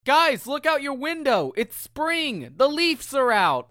Guys, look out your window. It's spring. The Leafs are out.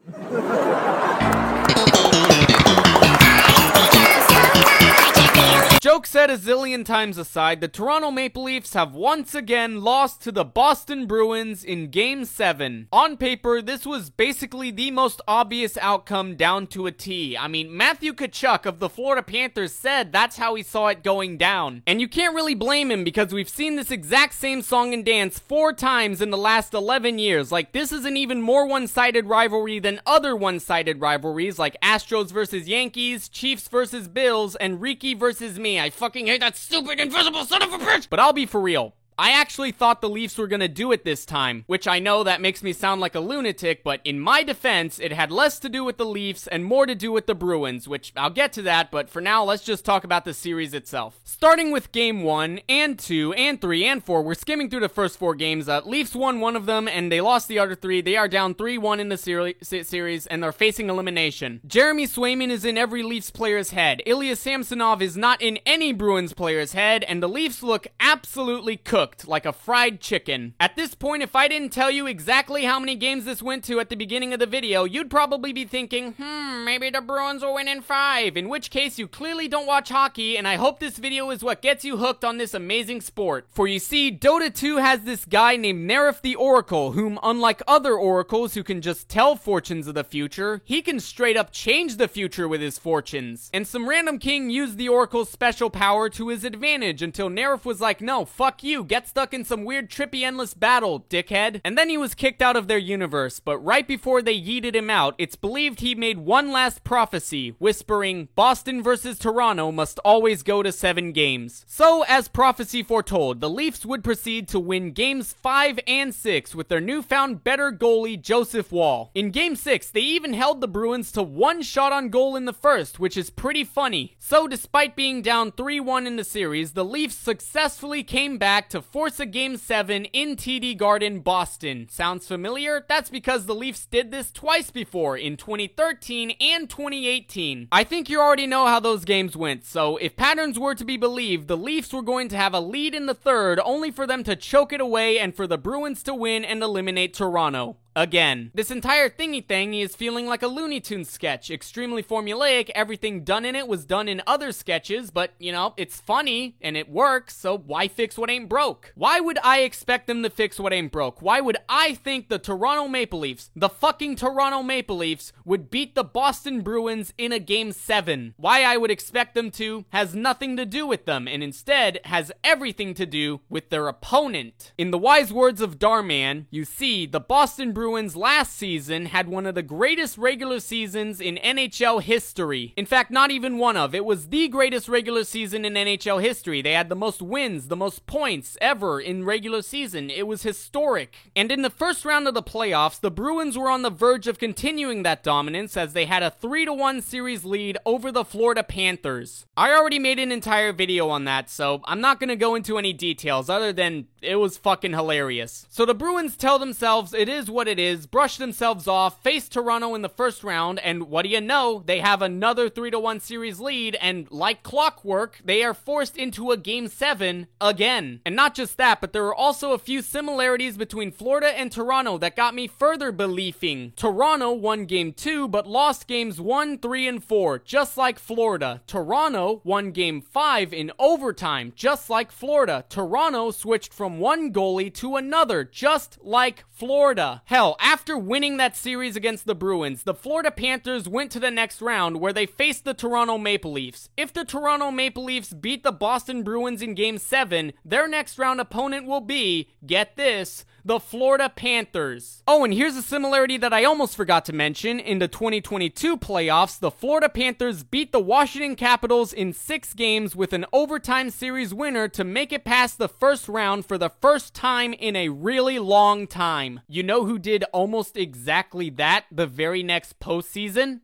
Joke said a zillion times aside, the Toronto Maple Leafs have once again lost to the Boston Bruins in Game 7. On paper, this was basically the most obvious outcome down to a T. I mean, Matthew Tkachuk of the Florida Panthers said that's how he saw it going down. And you can't really blame him because we've seen this exact same song and dance 4 times in the last 11 years. Like, this is an even more one-sided rivalry than other one-sided rivalries like Astros versus Yankees, Chiefs versus Bills, and Ricky versus me. I fucking hate that stupid invisible son of a bitch! But I'll be for real. I actually thought the Leafs were gonna do it this time, which I know that makes me sound like a lunatic, but in my defense, it had less to do with the Leafs and more to do with the Bruins, which I'll get to that, but for now, let's just talk about the series itself. Starting with Game 1, and 2, and 3, and 4, we're skimming through the first 4 games. Leafs won one of them, and they lost the other 3. They are down 3-1 in the series, and they're facing elimination. Jeremy Swayman is in every Leafs player's head. Ilya Samsonov is not in any Bruins player's head, and the Leafs look absolutely cooked. Like a fried chicken. At this point, if I didn't tell you exactly how many games this went to at the beginning of the video, you'd probably be thinking, maybe the Bruins will win in 5, in which case you clearly don't watch hockey, and I hope this video is what gets you hooked on this amazing sport. For you see, Dota 2 has this guy named Nerif the Oracle, whom, unlike other oracles who can just tell fortunes of the future, he can straight up change the future with his fortunes. And some random king used the Oracle's special power to his advantage until Nerif was like, no, fuck you, get stuck in some weird trippy endless battle, dickhead. And then he was kicked out of their universe, but right before they yeeted him out, it's believed he made one last prophecy, whispering, Boston versus Toronto must always go to 7 games. So, as prophecy foretold, the Leafs would proceed to win games 5 and 6 with their newfound better goalie, Joseph Woll. In game 6, they even held the Bruins to 1 shot on goal in the first, which is pretty funny. So, despite being down 3-1 in the series, the Leafs successfully came back to force a Game 7 in TD Garden, Boston. Sounds familiar? That's because the Leafs did this twice before, in 2013 and 2018. I think you already know how those games went, so if patterns were to be believed, the Leafs were going to have a lead in the third, only for them to choke it away and for the Bruins to win and eliminate Toronto. Again. This entire thingy is feeling like a Looney Tunes sketch. Extremely formulaic, everything done in it was done in other sketches, but, you know, it's funny, and it works, so why fix what ain't broke? Why would I expect them to fix what ain't broke? Why would I think the Toronto Maple Leafs, the fucking Toronto Maple Leafs, would beat the Boston Bruins in a Game 7? Why I would expect them to has nothing to do with them, and instead has everything to do with their opponent. In the wise words of Darman, you see, the Boston Bruins last season had one of the greatest regular seasons in NHL history. In fact, not even one of. It was the greatest regular season in NHL history. They had the most wins, the most points ever in regular season. It was historic. And in the first round of the playoffs, the Bruins were on the verge of continuing that dominance as they had a 3-1 series lead over the Florida Panthers. I already made an entire video on that, so I'm not gonna go into any details other than it was fucking hilarious. So the Bruins tell themselves it is what it is, brush themselves off, face Toronto in the first round, and what do you know, they have another 3-1 series lead, and like clockwork, they are forced into a Game 7 again. And not just that, but there are also a few similarities between Florida and Toronto that got me further believing. Toronto won Game 2, but lost Games 1, 3, and 4, just like Florida. Toronto won Game 5 in overtime, just like Florida. Toronto switched from one goalie to another, just like Florida. Hell, after winning that series against the Bruins, the Florida Panthers went to the next round where they faced the Toronto Maple Leafs. If the Toronto Maple Leafs beat the Boston Bruins in Game 7, their next round opponent will be, get this, the Florida Panthers. Oh, and here's a similarity that I almost forgot to mention. In the 2022 playoffs, the Florida Panthers beat the Washington Capitals in 6 games with an overtime series winner to make it past the first round for the first time in a really long time. You know who did almost exactly that the very next postseason?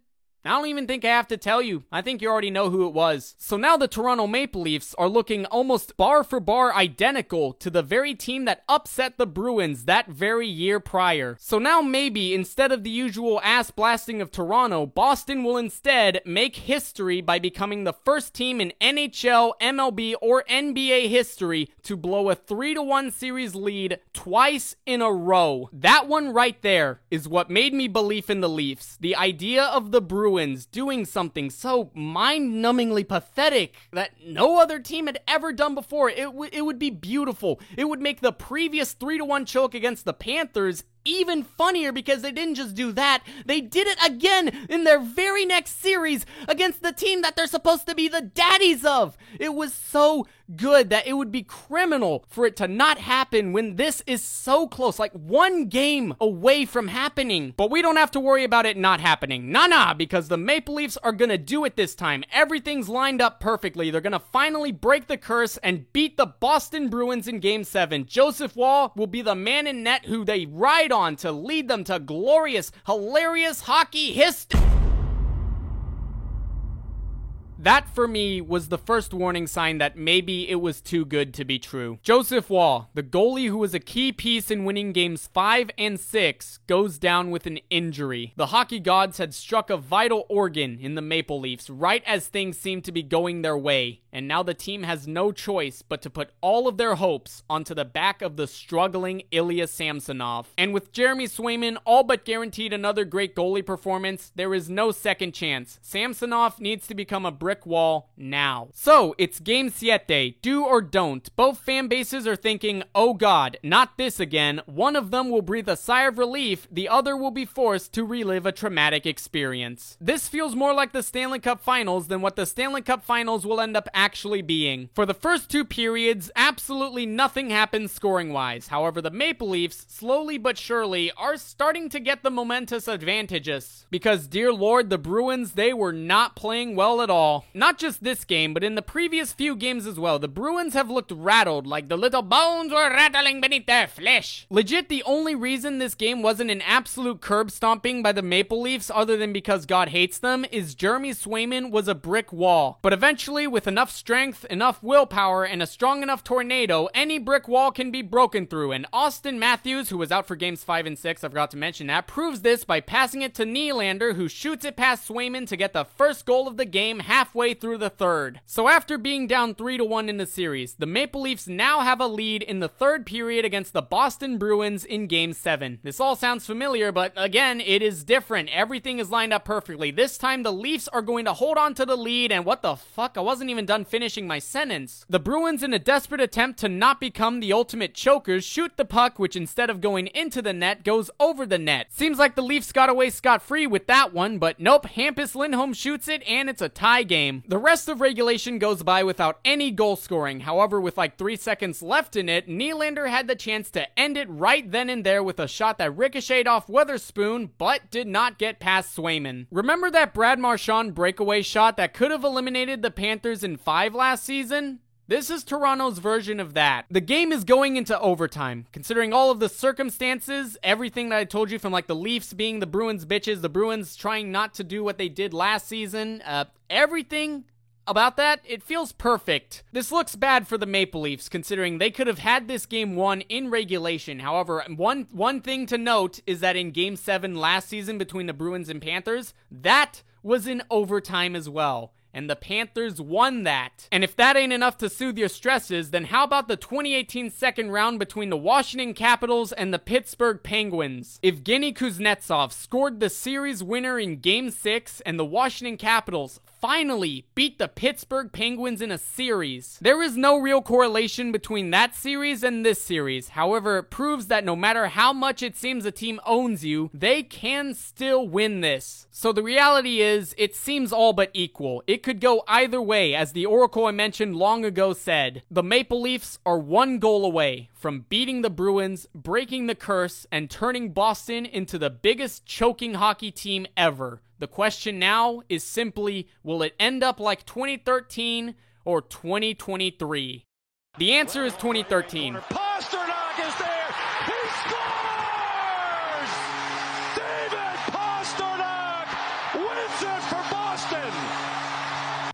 I don't even think I have to tell you. I think you already know who it was. So now the Toronto Maple Leafs are looking almost bar for bar identical to the very team that upset the Bruins that very year prior. So now maybe instead of the usual ass blasting of Toronto, Boston will instead make history by becoming the first team in NHL, MLB, or NBA history to blow a 3-1 series lead twice in a row. That one right there is what made me believe in the Leafs. The idea of the Bruins doing something so mind-numbingly pathetic that no other team had ever done before. It would be beautiful. It would make the previous 3-1 choke against the Panthers even funnier because they didn't just do that, they did it again in their very next series against the team that they're supposed to be the daddies of. It was so good that it would be criminal for it to not happen when this is so close, like one game away from happening. But we don't have to worry about it not happening. Nah, because the Maple Leafs are gonna do it this time. Everything's lined up perfectly. They're gonna finally break the curse and beat the Boston Bruins in Game 7. Joseph Woll will be the man in net who they ride on to lead them to glorious, hilarious hockey history. That, for me, was the first warning sign that maybe it was too good to be true. Joseph Woll, the goalie who was a key piece in winning games 5 and 6, goes down with an injury. The hockey gods had struck a vital organ in the Maple Leafs right as things seemed to be going their way, and now the team has no choice but to put all of their hopes onto the back of the struggling Ilya Samsonov. And with Jeremy Swayman all but guaranteed another great goalie performance, there is no second chance. Samsonov needs to become a brick wall now. So, it's Game 7, do or don't. Both fan bases are thinking, oh god, not this again. One of them will breathe a sigh of relief, the other will be forced to relive a traumatic experience. This feels more like the Stanley Cup Finals than what the Stanley Cup Finals will end up actually being. For the first two periods, absolutely nothing happens scoring-wise. However, the Maple Leafs, slowly but surely, are starting to get the momentous advantages. Because, dear lord, the Bruins, they were not playing well at all. Not just this game, but in the previous few games as well, the Bruins have looked rattled, like the little bones were rattling beneath their flesh. Legit, the only reason this game wasn't an absolute curb stomping by the Maple Leafs, other than because God hates them, is Jeremy Swayman was a brick wall. But eventually, with enough strength, enough willpower, and a strong enough tornado, any brick wall can be broken through, and Austin Matthews, who was out for games 5 and 6, I forgot to mention that, proves this by passing it to Nylander, who shoots it past Swayman to get the first goal of the game halfway through the third. So after being down 3-1 in the series, the Maple Leafs now have a lead in the third period against the Boston Bruins in Game 7. This all sounds familiar, but again, it is different. Everything is lined up perfectly. This time, the Leafs are going to hold on to the lead, and what the fuck? I wasn't even done finishing my sentence. The Bruins, in a desperate attempt to not become the ultimate chokers, shoot the puck, which instead of going into the net, goes over the net. Seems like the Leafs got away scot-free with that one, but nope, Hampus Lindholm shoots it, and it's a tie game. The rest of regulation goes by without any goal scoring. However, with like 3 seconds left in it, Nylander had the chance to end it right then and there with a shot that ricocheted off Weatherspoon, but did not get past Swayman. Remember that Brad Marchand breakaway shot that could have eliminated the Panthers in 5 last season? This is Toronto's version of that. The game is going into overtime. Considering all of the circumstances, everything that I told you from like the Leafs being the Bruins bitches, the Bruins trying not to do what they did last season, everything about that, it feels perfect. This looks bad for the Maple Leafs, considering they could have had this game won in regulation. However, one thing to note is that in Game 7 last season between the Bruins and Panthers, that was in overtime as well. And the Panthers won that. And if that ain't enough to soothe your stresses, then how about the 2018 second round between the Washington Capitals and the Pittsburgh Penguins? Evgeny Kuznetsov scored the series winner in Game 6, and the Washington Capitals finally beat the Pittsburgh Penguins in a series. There is no real correlation between that series and this series. However, it proves that no matter how much it seems a team owns you, they can still win this. So the reality is, it seems all but equal. It could go either way, as the oracle I mentioned long ago said. The Maple Leafs are 1 goal away from beating the Bruins, breaking the curse, and turning Boston into the biggest choking hockey team ever. The question now is simply, will it end up like 2013 or 2023? The answer is 2013. Pastrnak is there. He scores! David Pastrnak wins it for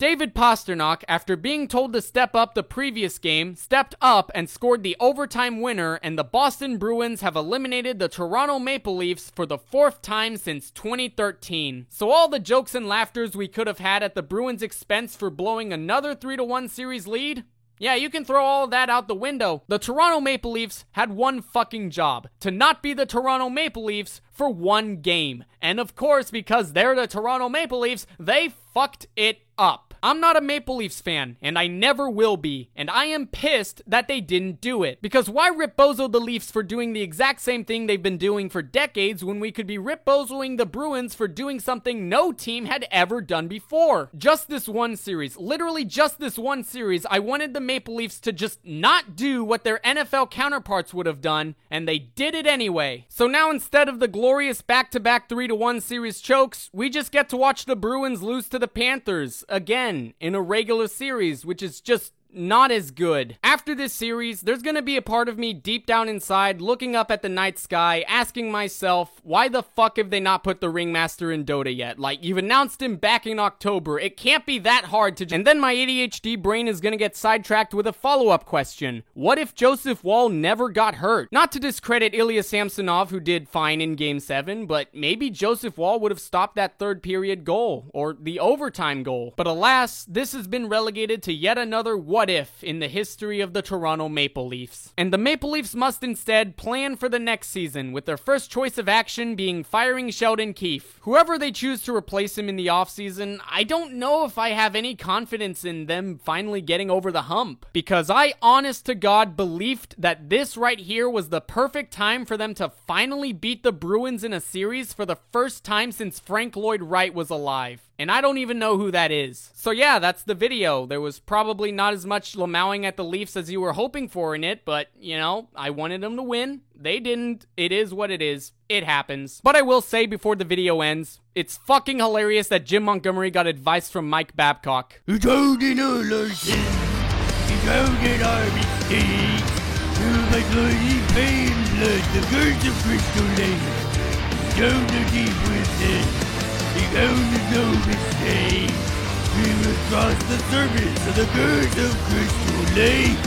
David Pastrnak, after being told to step up the previous game, stepped up and scored the overtime winner, and the Boston Bruins have eliminated the Toronto Maple Leafs for the 4th time since 2013. So all the jokes and laughters we could have had at the Bruins' expense for blowing another 3-1 series lead, yeah, you can throw all of that out the window. The Toronto Maple Leafs had one fucking job: to not be the Toronto Maple Leafs for one game. And of course, because they're the Toronto Maple Leafs, they fucked it up. I'm not a Maple Leafs fan, and I never will be, and I am pissed that they didn't do it. Because why rip bozo the Leafs for doing the exact same thing they've been doing for decades when we could be rip bozoing the Bruins for doing something no team had ever done before? Just this one series, literally just this one series, I wanted the Maple Leafs to just not do what their NFL counterparts would have done, and they did it anyway. So now instead of the glorious back-to-back 3-1 series chokes, we just get to watch the Bruins lose to the Panthers again in a regular series, which is just not as good. After this series, there's gonna be a part of me deep down inside looking up at the night sky, asking myself, why the fuck have they not put the Ringmaster in Dota yet? Like, you've announced him back in October. It can't be that hard to... And then my ADHD brain is gonna get sidetracked with a follow-up question. What if Joseph Woll never got hurt? Not to discredit Ilya Samsonov, who did fine in Game 7, but maybe Joseph Woll would have stopped that third period goal, or the overtime goal. But alas, this has been relegated to yet another what if in the history of the Toronto Maple Leafs. And the Maple Leafs must instead plan for the next season, with their first choice of action being firing Sheldon Keefe. Whoever they choose to replace him in the offseason, I don't know if I have any confidence in them finally getting over the hump. Because I, honest to God, believed that this right here was the perfect time for them to finally beat the Bruins in a series for the first time since Frank Lloyd Wright was alive. And I don't even know who that is. So yeah, that's the video. There was probably not as much lamowing at the Leafs as you were hoping for in it, but, you know, I wanted them to win. They didn't. It is what it is. It happens. But I will say before the video ends, it's fucking hilarious that Jim Montgomery got advice from Mike Babcock. You told in all our sins, you told in our mistakes, through my bloody pain blood, the curse of Crystal Lake, down the deep within. The only no mistake. We will cross the surface of the curse of Crystal Lake.